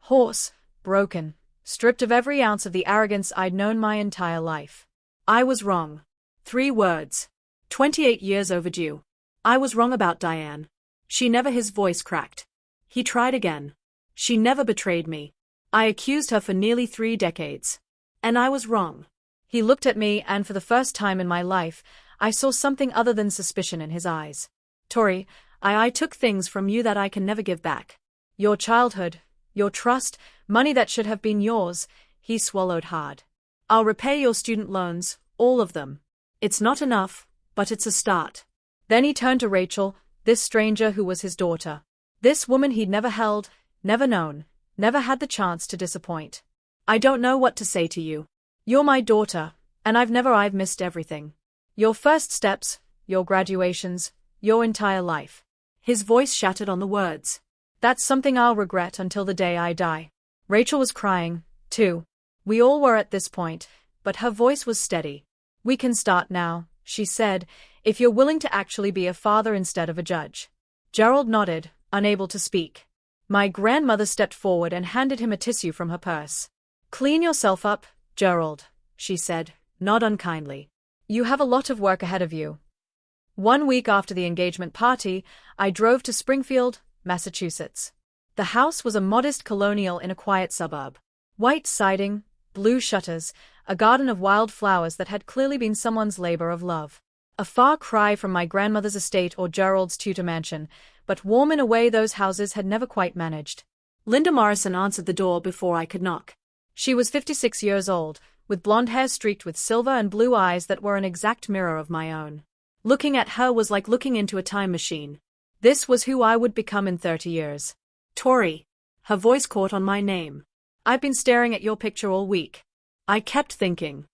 Hoarse, broken, stripped of every ounce of the arrogance I'd known my entire life. "I was wrong." 3 words. 28 years overdue. I was wrong about Diane. She never. His voice cracked. He tried again. She never betrayed me. I accused her for nearly 3 decades. And I was wrong. He looked at me, and for the first time in my life, I saw something other than suspicion in his eyes. "Tori, I took things from you that I can never give back. Your childhood, your trust, money that should have been yours. He swallowed hard. I'll repay your student loans, all of them. It's not enough, but it's a start. Then he turned to Rachel, this stranger who was his daughter. This woman he'd never held, never known, never had the chance to disappoint. I don't know what to say to you. You're my daughter, and I've missed everything. Your first steps, your graduations, your entire life. His voice shattered on the words. That's something I'll regret until the day I die. Rachel was crying, too. We all were at this point, but her voice was steady. We can start now, she said, if you're willing to actually be a father instead of a judge. Gerald nodded, unable to speak. My grandmother stepped forward and handed him a tissue from her purse. Clean yourself up, Gerald, she said, not unkindly. You have a lot of work ahead of you. 1 week after the engagement party, I drove to Springfield, Massachusetts. The house was a modest colonial in a quiet suburb. White siding, blue shutters, a garden of wild flowers that had clearly been someone's labor of love. A far cry from my grandmother's estate or Gerald's Tudor mansion, but warm in a way those houses had never quite managed. Linda Morrison answered the door before I could knock. She was 56 years old, with blonde hair streaked with silver and blue eyes that were an exact mirror of my own. Looking at her was like looking into a time machine. This was who I would become in 30 years. Tori. Her voice caught on my name. I've been staring at your picture all week. I kept thinking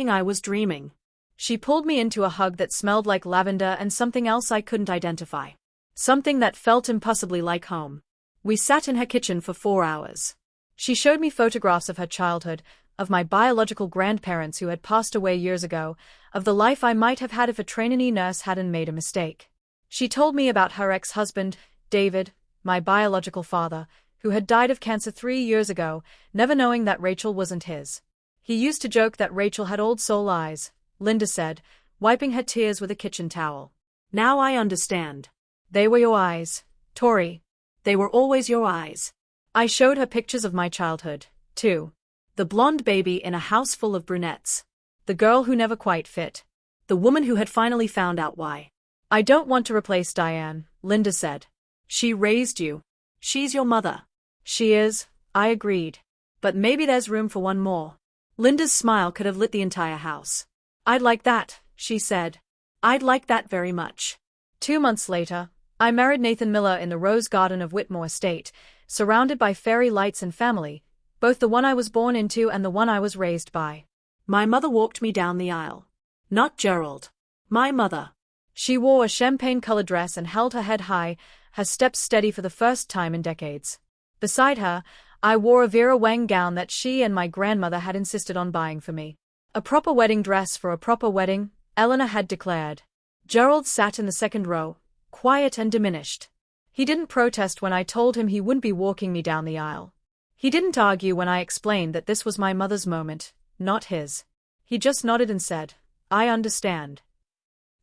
I was dreaming. She pulled me into a hug that smelled like lavender and something else I couldn't identify. Something that felt impossibly like home. We sat in her kitchen for 4 hours. She showed me photographs of her childhood, of my biological grandparents who had passed away years ago, of the life I might have had if a trainee nurse hadn't made a mistake. She told me about her ex-husband, David, my biological father, who had died of cancer 3 years ago, never knowing that Rachel wasn't his. He used to joke that Rachel had old soul eyes, Linda said, wiping her tears with a kitchen towel. Now I understand. They were your eyes, Tori. They were always your eyes. I showed her pictures of my childhood, too. The blonde baby in a house full of brunettes. The girl who never quite fit. The woman who had finally found out why. I don't want to replace Diane, Linda said. She raised you. She's your mother. She is, I agreed. But maybe there's room for one more. Linda's smile could have lit the entire house. I'd like that, she said. I'd like that very much. 2 months later, I married Nathan Miller in the rose garden of Whitmore Estate, surrounded by fairy lights and family, both the one I was born into and the one I was raised by. My mother walked me down the aisle. Not Gerald. My mother. She wore a champagne-colored dress and held her head high, her steps steady for the first time in decades. Beside her, I wore a Vera Wang gown that she and my grandmother had insisted on buying for me. A proper wedding dress for a proper wedding, Eleanor had declared. Gerald sat in the second row, quiet and diminished. He didn't protest when I told him he wouldn't be walking me down the aisle. He didn't argue when I explained that this was my mother's moment, not his. He just nodded and said, I understand.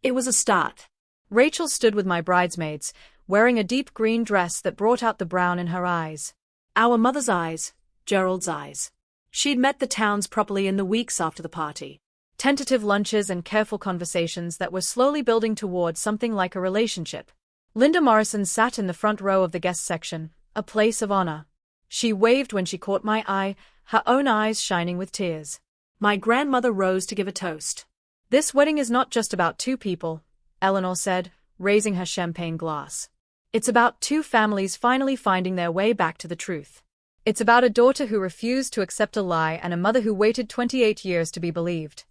It was a start. Rachel stood with my bridesmaids, wearing a deep green dress that brought out the brown in her eyes. Our mother's eyes, Gerald's eyes. She'd met the towns properly in the weeks after the party. Tentative lunches and careful conversations that were slowly building toward something like a relationship. Linda Morrison sat in the front row of the guest section, a place of honor. She waved when she caught my eye, her own eyes shining with tears. My grandmother rose to give a toast. This wedding is not just about 2 people, Eleanor said, raising her champagne glass. It's about 2 families finally finding their way back to the truth. It's about a daughter who refused to accept a lie and a mother who waited 28 years to be believed.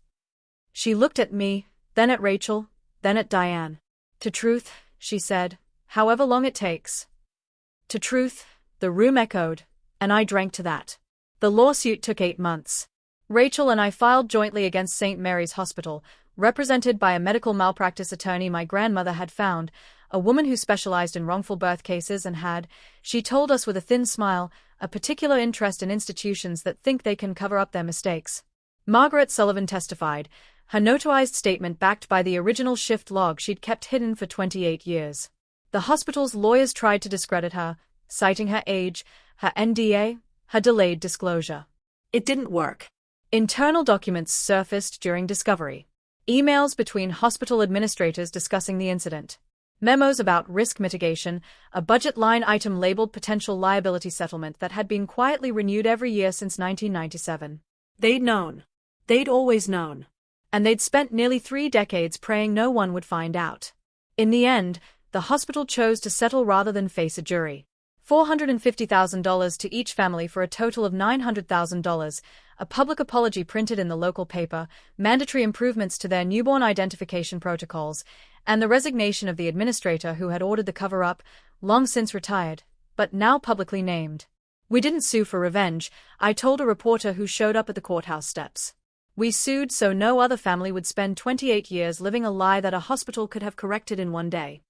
She looked at me, then at Rachel, then at Diane. To truth, she said, however long it takes. To truth, the room echoed, and I drank to that. The lawsuit took 8 months. Rachel and I filed jointly against St. Mary's Hospital, represented by a medical malpractice attorney my grandmother had found, a woman who specialized in wrongful birth cases and had, she told us with a thin smile, a particular interest in institutions that think they can cover up their mistakes. Margaret Sullivan testified, her notarized statement backed by the original shift log she'd kept hidden for 28 years. The hospital's lawyers tried to discredit her, citing her age, her NDA, her delayed disclosure. It didn't work. Internal documents surfaced during discovery. Emails between hospital administrators discussing the incident. Memos about risk mitigation, a budget line item labeled potential liability settlement that had been quietly renewed every year since 1997. They'd known. They'd always known. And they'd spent nearly 3 decades praying no one would find out. In the end, the hospital chose to settle rather than face a jury. $450,000 to each family for a total of $900,000, a public apology printed in the local paper, mandatory improvements to their newborn identification protocols, and the resignation of the administrator who had ordered the cover-up, long since retired, but now publicly named. We didn't sue for revenge, I told a reporter who showed up at the courthouse steps. We sued so no other family would spend 28 years living a lie that a hospital could have corrected in one day.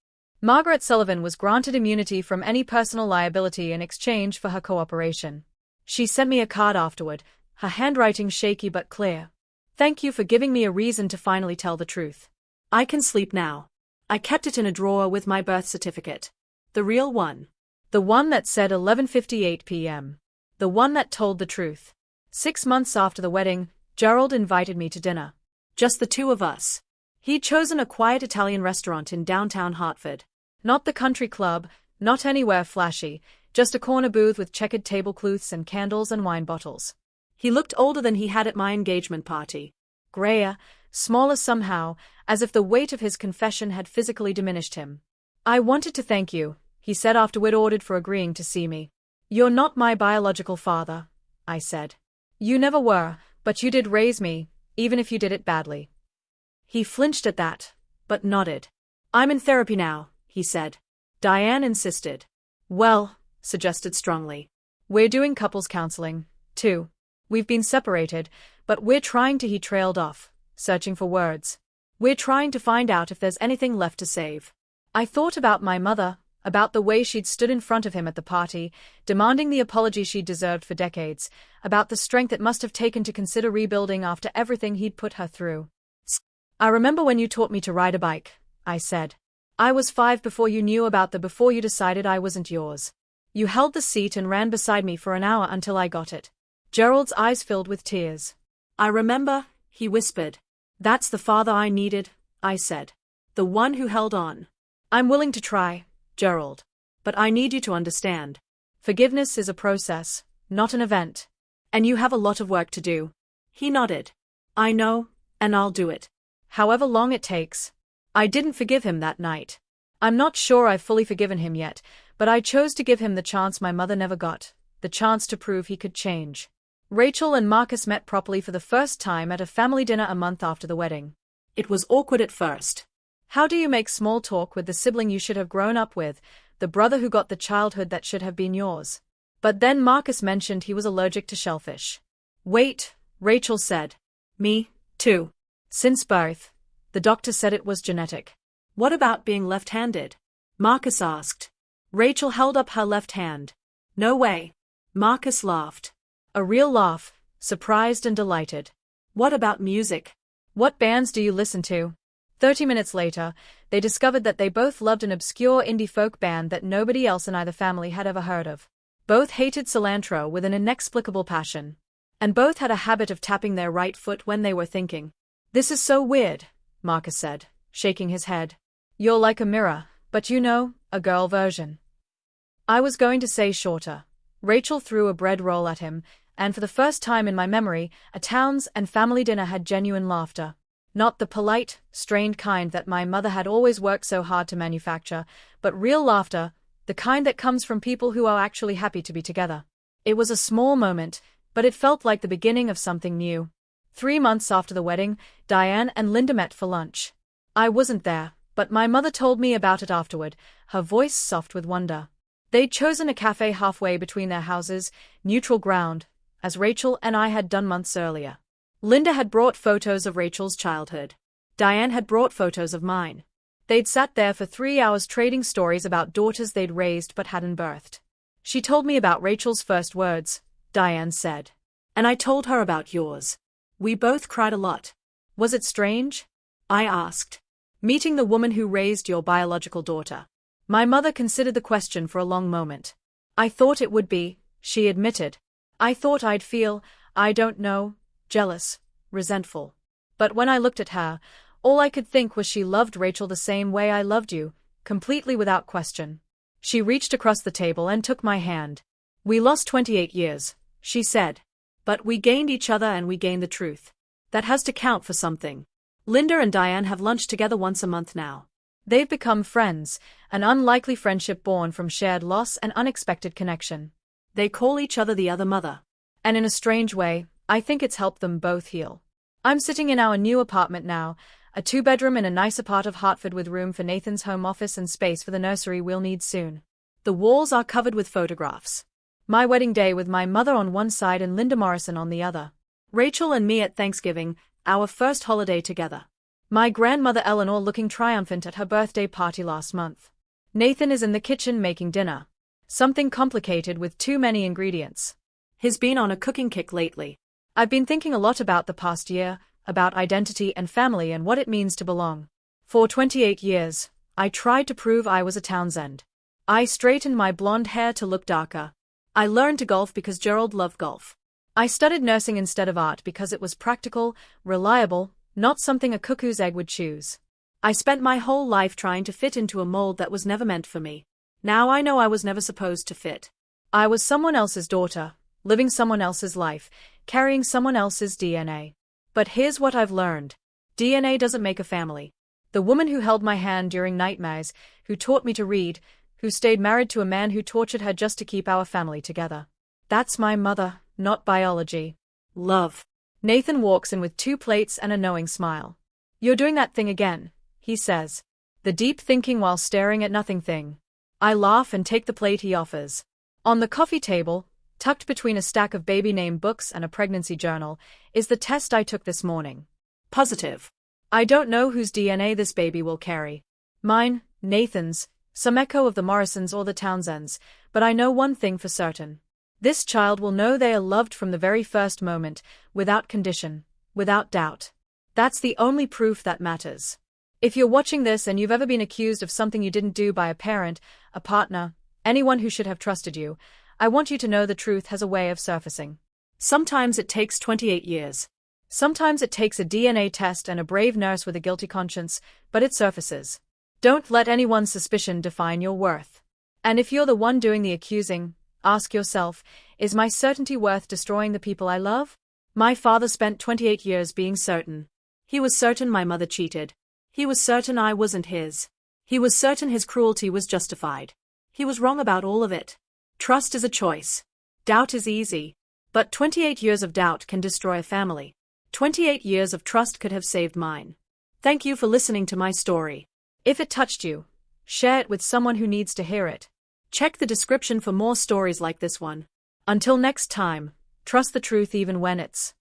Margaret Sullivan was granted immunity from any personal liability in exchange for her cooperation. She sent me a card afterward, her handwriting shaky but clear. Thank you for giving me a reason to finally tell the truth. I can sleep now. I kept it in a drawer with my birth certificate. The real one. The one that said 11:58 p.m. The one that told the truth. 6 months after the wedding, Gerald invited me to dinner. Just the two of us. He'd chosen a quiet Italian restaurant in downtown Hartford. Not the country club, not anywhere flashy, just a corner booth with checkered tablecloths and candles and wine bottles. He looked older than he had at my engagement party. Grayer, smaller somehow, as if the weight of his confession had physically diminished him. I wanted to thank you, he said after we'd ordered for agreeing to see me. You're not my biological father, I said. You never were, but you did raise me, even if you did it badly. He flinched at that, but nodded. I'm in therapy now, he said. Diane insisted. Well, suggested strongly. We're doing couples counseling, too. We've been separated, but we're trying to. He trailed off, searching for words. We're trying to find out if there's anything left to save. I thought about my mother, about the way she'd stood in front of him at the party, demanding the apology she'd deserved for decades, about the strength it must have taken to consider rebuilding after everything he'd put her through. I remember when you taught me to ride a bike, I said. I was 5 before you knew about before you decided I wasn't yours. You held the seat and ran beside me for an hour until I got it. Gerald's eyes filled with tears. I remember, he whispered. That's the father I needed, I said. The one who held on. I'm willing to try, Gerald. But I need you to understand. Forgiveness is a process, not an event. And you have a lot of work to do. He nodded. I know, and I'll do it. However long it takes. I didn't forgive him that night. I'm not sure I've fully forgiven him yet, but I chose to give him the chance my mother never got, the chance to prove he could change. Rachel and Marcus met properly for the first time at a family dinner a month after the wedding. It was awkward at first. How do you make small talk with the sibling you should have grown up with, the brother who got the childhood that should have been yours? But then Marcus mentioned he was allergic to shellfish. Wait, Rachel said. Me, too. Since birth. The doctor said it was genetic. What about being left-handed? Marcus asked. Rachel held up her left hand. No way. Marcus laughed. A real laugh, surprised and delighted. What about music? What bands do you listen to? 30 minutes later, they discovered that they both loved an obscure indie folk band that nobody else in either family had ever heard of. Both hated cilantro with an inexplicable passion. And both had a habit of tapping their right foot when they were thinking. This is so weird, Marcus said, shaking his head. You're like a mirror, but you know, a girl version. I was going to say shorter. Rachel threw a bread roll at him, and for the first time in my memory, a Towns and family dinner had genuine laughter. Not the polite, strained kind that my mother had always worked so hard to manufacture, but real laughter, the kind that comes from people who are actually happy to be together. It was a small moment, but it felt like the beginning of something new. 3 months after the wedding, Diane and Linda met for lunch. I wasn't there, but my mother told me about it afterward, her voice soft with wonder. They'd chosen a cafe halfway between their houses, neutral ground, as Rachel and I had done months earlier. Linda had brought photos of Rachel's childhood. Diane had brought photos of mine. They'd sat there for 3 hours trading stories about daughters they'd raised but hadn't birthed. She told me about Rachel's first words, Diane said. And I told her about yours. We both cried a lot. Was it strange? I asked. Meeting the woman who raised your biological daughter. My mother considered the question for a long moment. I thought it would be, she admitted. I thought I'd feel, I don't know, jealous, resentful. But when I looked at her, all I could think was she loved Rachel the same way I loved you, completely without question. She reached across the table and took my hand. We lost 28 years, she said. But we gained each other and we gained the truth. That has to count for something. Linda and Diane have lunch together once a month now. They've become friends, an unlikely friendship born from shared loss and unexpected connection. They call each other the other mother. And in a strange way, I think it's helped them both heal. I'm sitting in our new apartment now, a 2-bedroom in a nicer part of Hartford with room for Nathan's home office and space for the nursery we'll need soon. The walls are covered with photographs. My wedding day with my mother on one side and Linda Morrison on the other. Rachel and me at Thanksgiving, our first holiday together. My grandmother Eleanor looking triumphant at her birthday party last month. Nathan is in the kitchen making dinner. Something complicated with too many ingredients. He's been on a cooking kick lately. I've been thinking a lot about the past year, about identity and family and what it means to belong. For 28 years, I tried to prove I was a Townsend. I straightened my blonde hair to look darker. I learned to golf because Gerald loved golf. I studied nursing instead of art because it was practical, reliable, not something a cuckoo's egg would choose. I spent my whole life trying to fit into a mold that was never meant for me. Now I know I was never supposed to fit. I was someone else's daughter, living someone else's life, carrying someone else's DNA. But here's what I've learned. DNA doesn't make a family. The woman who held my hand during nightmares, who taught me to read, who stayed married to a man who tortured her just to keep our family together. That's my mother, not biology. Love. Nathan walks in with 2 plates and a knowing smile. You're doing that thing again, he says. The deep thinking while staring at nothing thing. I laugh and take the plate he offers. On the coffee table, tucked between a stack of baby-name books and a pregnancy journal, is the test I took this morning. Positive. I don't know whose DNA this baby will carry. Mine, Nathan's, some echo of the Morrisons or the Townsends, but I know one thing for certain. This child will know they are loved from the very first moment, without condition, without doubt. That's the only proof that matters. If you're watching this and you've ever been accused of something you didn't do by a parent, a partner, anyone who should have trusted you, I want you to know the truth has a way of surfacing. Sometimes it takes 28 years. Sometimes it takes a DNA test and a brave nurse with a guilty conscience, but it surfaces. Don't let anyone's suspicion define your worth. And if you're the one doing the accusing, ask yourself, is my certainty worth destroying the people I love? My father spent 28 years being certain. He was certain my mother cheated. He was certain I wasn't his. He was certain his cruelty was justified. He was wrong about all of it. Trust is a choice. Doubt is easy. But 28 years of doubt can destroy a family. 28 years of trust could have saved mine. Thank you for listening to my story. If it touched you, share it with someone who needs to hear it. Check the description for more stories like this one. Until next time, trust the truth even when it's